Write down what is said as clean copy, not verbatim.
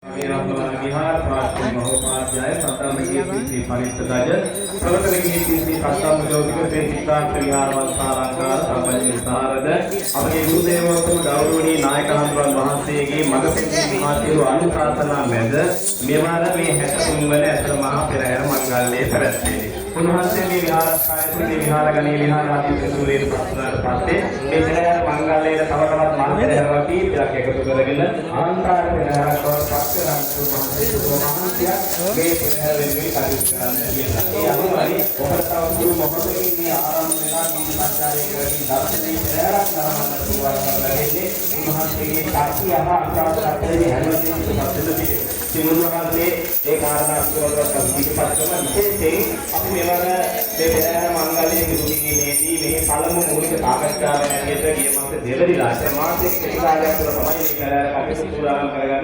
विहार प्राचीन महोपाध्याय सत्रह की फलित गज प्रवर्तन की सत्तम ज्योतिक से चित्रांत विहार वंशालंकार संबंध सारद अपने गुरुदेव को गौरवनीय नायक हनुमान वහන්සේ ගේ මගපෙණින් මහතිරු අනුශාසනා මැද මෙවර මේ 63 වන ඇතර මහා පෙරහැර මංගල්‍යයේ පැවැත්වේ. උන්වහන්සේ මේ විහාරස්ථානයේ විහාරගණී විහාරාධිපති සූර්යේන් පස්වරට පස්සේ මේ පෙරහැර මංගල්‍යයේ තව තවත් මහා පෙරහැර කීපයක් එකතු කරගෙන ආන්තාර පෙරහැරක් බවට පත් කරගන්න මේ පෙරහැර වෙනුවෙන් කටයුතු කරන්න කියලා. ඒ අනුවයි ඔබට තව මොහොතකින් මේ ආරම්භ වෙනා මේ සංචාරය කරමින් දර්ශනීය පෙරහැරක් නරඹන්න පුළුවන් ලැබෙන්නේ උන්වහන්සේගේ ශක්තිය හා අසාධාරණ හැමදේම සත්‍යද සිමුල්වහන්සේ ඒ කාරණා පිළිබඳව ඉදිරිපත් කරන විශේෂයෙන් අපි මෙවර මේ පෙරහැර මංගල්‍යයේ පිළිගැනීමේදී මේ පළමු මූලික සාකච්ඡාව ඇරෙද්දී ගිය මාසේ දෙවැනි මාසයක කෙටි කාලයක් තුළ තමයි මේ පෙරහැර කටයුතු පුරාම කරගන්නේ.